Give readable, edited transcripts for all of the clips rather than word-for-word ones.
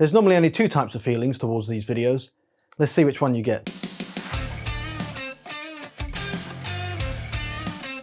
There's normally only two types of feelings towards these videos. Let's see which one you get.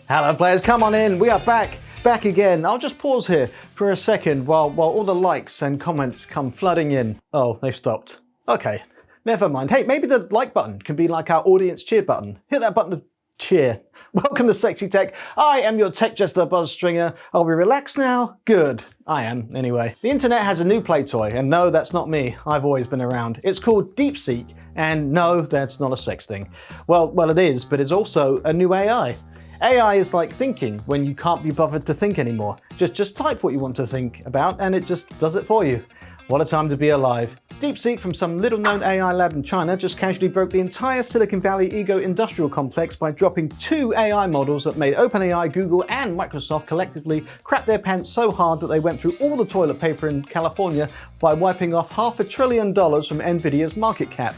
Hello players, come on in, we are back again. I'll just pause here for a second while all the likes and comments come flooding in. Oh, they've stopped. Okay, never mind. Hey, maybe the like button can be like our audience cheer button. Hit that button to cheer. Welcome to Sexy Tech. I am your tech jester Buzz Stringer. Are we relaxed now? Good. I am, anyway. The internet has a new play toy, and no, that's not me. I've always been around. It's called DeepSeek, and no, that's not a sex thing. Well, it is, but it's also a new AI. AI is like thinking when you can't be bothered to think anymore. Just type what you want to think about and it just does it for you. What a time to be alive. DeepSeek from some little-known AI lab in China just casually broke the entire Silicon Valley ego industrial complex by dropping 2 AI models that made OpenAI, Google, and Microsoft collectively crap their pants so hard that they went through all the toilet paper in California by wiping off $500 billion from Nvidia's market cap.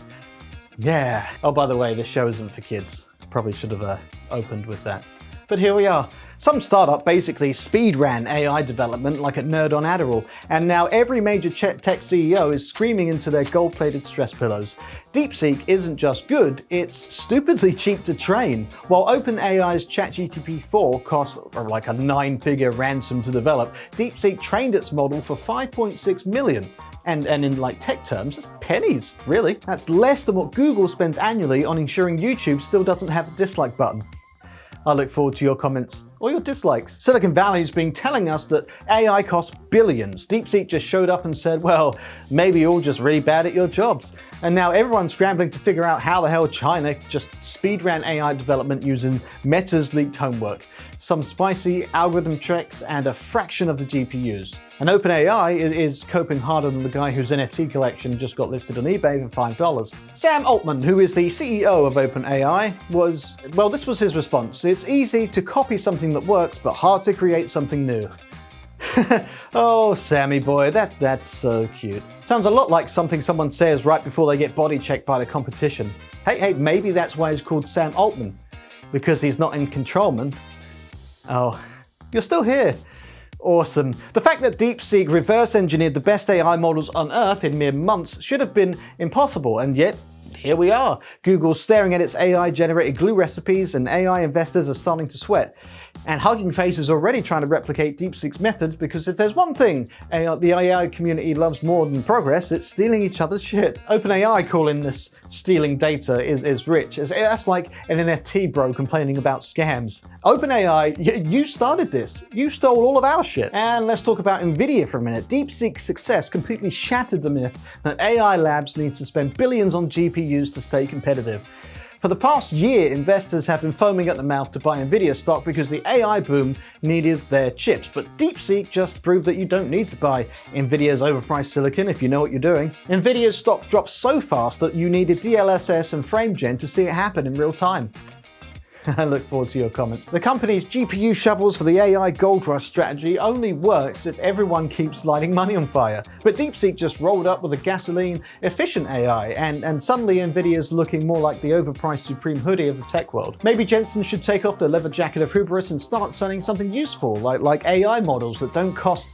Yeah. Oh, by the way, this show isn't for kids. Probably should have opened with that. But here we are. Some startup basically speed-ran AI development like a nerd on Adderall, and now every major tech CEO is screaming into their gold-plated stress pillows. DeepSeek isn't just good, it's stupidly cheap to train. While OpenAI's ChatGPT 4 cost like a 9-figure ransom to develop, DeepSeek trained its model for $5.6 million. And in like tech terms, it's pennies, really. That's less than what Google spends annually on ensuring YouTube still doesn't have a dislike button. I look forward to your comments or your dislikes. Silicon Valley's been telling us that AI costs billions. DeepSeek just showed up and said, well, maybe you're all just really bad at your jobs. And now everyone's scrambling to figure out how the hell China just speed-ran AI development using Meta's leaked homework, some spicy algorithm tricks, and a fraction of the GPUs. And OpenAI is coping harder than the guy whose NFT collection just got listed on eBay for $5. Sam Altman, who is the CEO of OpenAI, this was his response. It's easy to copy something that works, but hard to create something new. Oh, Sammy boy, that's so cute. Sounds a lot like something someone says right before they get body checked by the competition. Hey, maybe that's why he's called Sam Altman, because he's not in control, man. Oh, you're still here. Awesome. The fact that DeepSeek reverse engineered the best AI models on Earth in mere months should have been impossible, and yet here we are. Google's staring at its AI-generated glue recipes, and AI investors are starting to sweat. And Hugging Face is already trying to replicate DeepSeek's methods, because if there's one thing the AI community loves more than progress, it's stealing each other's shit. OpenAI calling this stealing data is rich. That's like an NFT bro complaining about scams. OpenAI, you started this. You stole all of our shit. And let's talk about Nvidia for a minute. DeepSeek's success completely shattered the myth that AI labs need to spend billions on GPUs to stay competitive. For the past year, investors have been foaming at the mouth to buy Nvidia stock because the AI boom needed their chips. But DeepSeek just proved that you don't need to buy Nvidia's overpriced silicon if you know what you're doing. Nvidia's stock dropped so fast that you needed DLSS and FrameGen to see it happen in real time. I look forward to your comments. The company's GPU shovels for the AI gold rush strategy only works if everyone keeps lighting money on fire. But DeepSeek just rolled up with a gasoline-efficient AI, and suddenly Nvidia's looking more like the overpriced Supreme hoodie of the tech world. Maybe Jensen should take off the leather jacket of hubris and start selling something useful, like AI models that don't cost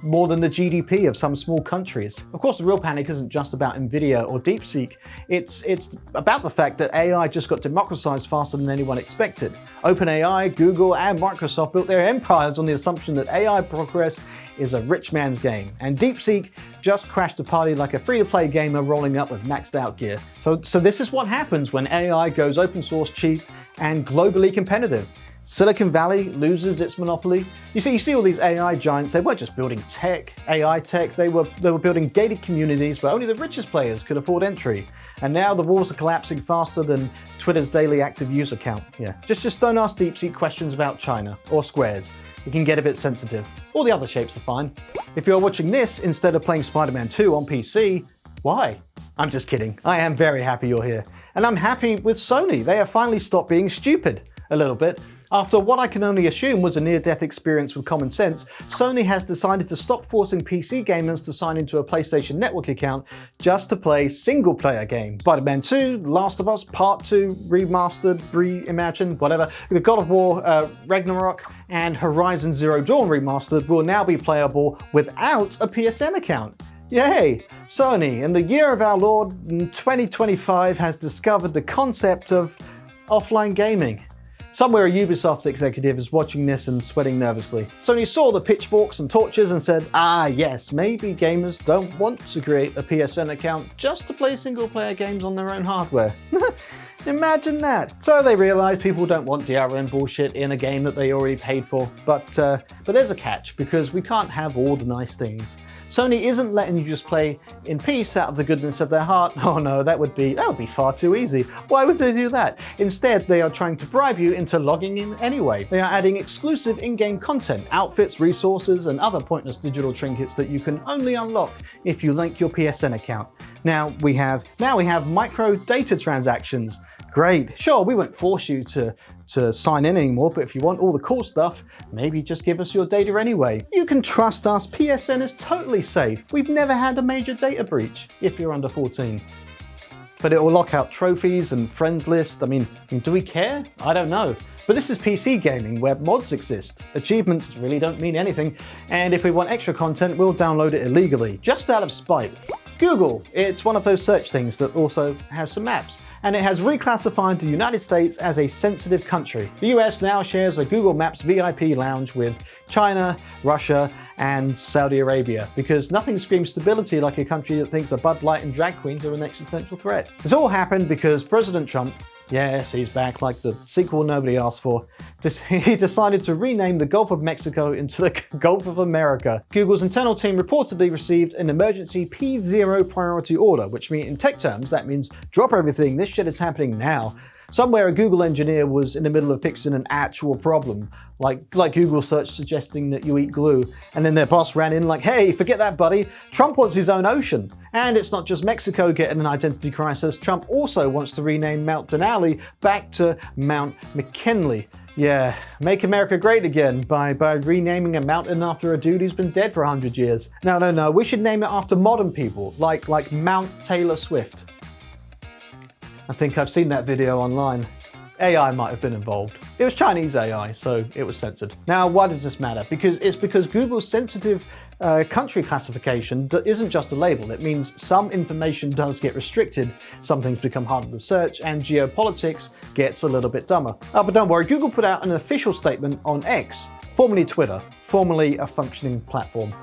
more than the GDP of some small countries. Of course, the real panic isn't just about Nvidia or DeepSeek. It's about the fact that AI just got democratized faster than anyone expected. OpenAI, Google, and Microsoft built their empires on the assumption that AI progress is a rich man's game. And DeepSeek just crashed the party like a free-to-play gamer rolling up with maxed out gear. So this is what happens when AI goes open source, cheap, and globally competitive. Silicon Valley loses its monopoly. You see all these AI giants, they weren't just building AI tech, they were building gated communities where only the richest players could afford entry. And now the walls are collapsing faster than Twitter's daily active user count. Yeah, just don't ask DeepSeek questions about China or squares. It can get a bit sensitive. All the other shapes are fine. If you're watching this instead of playing Spider-Man 2 on PC, why? I'm just kidding. I am very happy you're here. And I'm happy with Sony. They have finally stopped being stupid a little bit. After what I can only assume was a near-death experience with common sense, Sony has decided to stop forcing PC gamers to sign into a PlayStation Network account just to play single-player games. Spider-Man 2, Last of Us Part 2, Remastered, Reimagined, whatever, the God of War Ragnarok, and Horizon Zero Dawn Remastered will now be playable without a PSN account. Yay! Sony, in the year of our Lord 2025, has discovered the concept of offline gaming. Somewhere a Ubisoft executive is watching this and sweating nervously. Sony saw the pitchforks and torches and said, ah yes, maybe gamers don't want to create a PSN account just to play single-player games on their own hardware. Imagine that. So they realized people don't want DRM bullshit in a game that they already paid for. But there's a catch, because we can't have all the nice things. Sony isn't letting you just play in peace out of the goodness of their heart. Oh no, that would be far too easy. Why would they do that? Instead, they are trying to bribe you into logging in anyway. They are adding exclusive in-game content, outfits, resources, and other pointless digital trinkets that you can only unlock if you link your PSN account. Now we have micro data transactions. Great. Sure, we won't force you to sign in anymore, but if you want all the cool stuff, maybe just give us your data anyway. You can trust us, PSN is totally safe. We've never had a major data breach if you're under 14. But it will lock out trophies and friends list. I mean, do we care? I don't know. But this is PC gaming where mods exist. Achievements really don't mean anything, and if we want extra content, we'll download it illegally, just out of spite. Google, it's one of those search things that also has some maps, and it has reclassified the United States as a sensitive country. The US now shares a Google Maps VIP lounge with China, Russia, and Saudi Arabia, because nothing screams stability like a country that thinks a Bud Light and drag queens are an existential threat. This all happened because President Trump, yes, he's back like the sequel nobody asked for, he decided to rename the Gulf of Mexico into the Gulf of America. Google's internal team reportedly received an emergency P0 priority order, which means in tech terms, that means drop everything, this shit is happening now. Somewhere a Google engineer was in the middle of fixing an actual problem, like Google search suggesting that you eat glue, and then their boss ran in like, hey, forget that buddy, Trump wants his own ocean. And it's not just Mexico getting an identity crisis, Trump also wants to rename Mount Denali back to Mount McKinley. Yeah, make America great again by renaming a mountain after a dude who's been dead for 100 years. No, we should name it after modern people, like Mount Taylor Swift. I think I've seen that video online. AI might have been involved. It was Chinese AI, so it was censored. Now, why does this matter? Because Google's sensitive country classification isn't just a label. It means some information does get restricted, some things become harder to search, and geopolitics gets a little bit dumber. But don't worry, Google put out an official statement on X, formerly Twitter, formerly a functioning platform.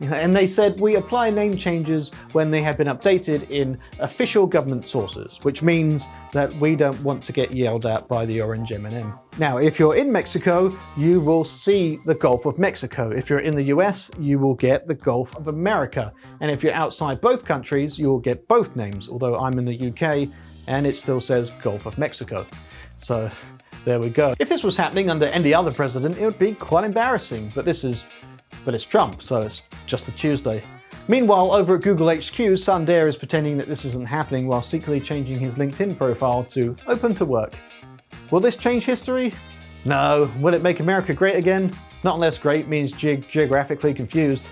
And they said, we apply name changes when they have been updated in official government sources, which means that we don't want to get yelled at by the orange M&M. Now, if you're in Mexico, you will see the Gulf of Mexico. If you're in the US, you will get the Gulf of America. And if you're outside both countries, you will get both names, although I'm in the UK and it still says Gulf of Mexico. So there we go. If this was happening under any other president, it would be quite embarrassing, but it's Trump, so it's just a Tuesday. Meanwhile, over at Google HQ, Sundar is pretending that this isn't happening while secretly changing his LinkedIn profile to open to work. Will this change history? No. Will it make America great again? Not unless great means geographically confused.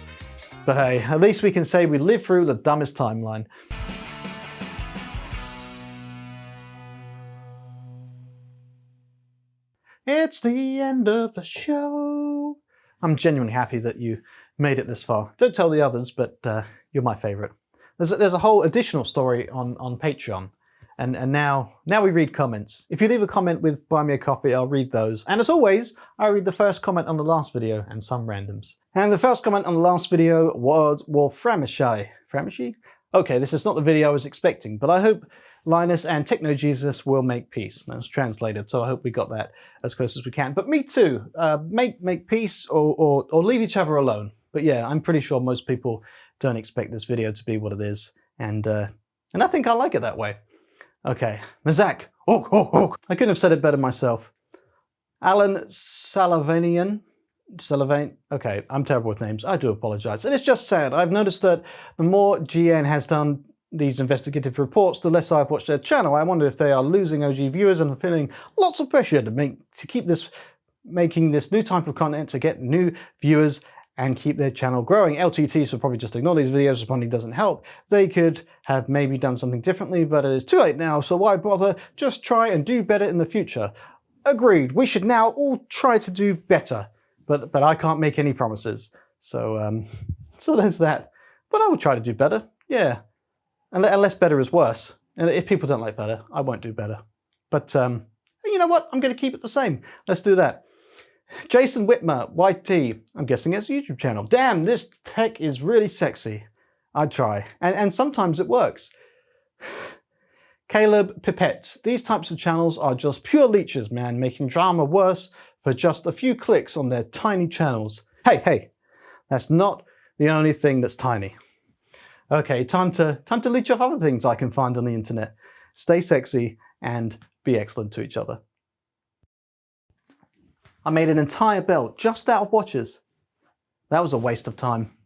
But hey, at least we can say we lived through the dumbest timeline. It's the end of the show. I'm genuinely happy that you made it this far. Don't tell the others, but you're my favorite. There's a whole additional story on Patreon. And now we read comments. If you leave a comment with Buy Me a Coffee, I'll read those. And as always, I read the first comment on the last video and some randoms. And the first comment on the last video was Wolframishai. Framishi? Okay, this is not the video I was expecting, but I hope Linus and Techno Jesus will make peace. That's translated, so I hope we got that as close as we can. But me too. Make peace or leave each other alone. But yeah, I'm pretty sure most people don't expect this video to be what it is, and I think I like it that way. Okay, Mazak. Oh. I couldn't have said it better myself. Alan Salavanian. Okay, I'm terrible with names. I do apologize. And it's just sad. I've noticed that the more GN has done these investigative reports, the less I've watched their channel. I wonder if they are losing OG viewers and feeling lots of pressure to keep making this new type of content to get new viewers and keep their channel growing. LTT should probably just ignore these videos, responding doesn't help. They could have maybe done something differently, but it is too late now, so why bother? Just try and do better in the future. Agreed, we should now all try to do better, but I can't make any promises. So there's that. but I will try to do better. Yeah, unless better is worse. And if people don't like better, I won't do better. But you know what? I'm going to keep it the same. Let's do that. Jason Whitmer, YT, I'm guessing it's a YouTube channel. Damn, this tech is really sexy. I'd try. And sometimes it works. Caleb Pipette. These types of channels are just pure leeches, man, making drama worse for just a few clicks on their tiny channels. Hey, that's not the only thing that's tiny. Okay, time to leech off other things I can find on the internet. Stay sexy and be excellent to each other. I made an entire belt just out of watches. That was a waste of time.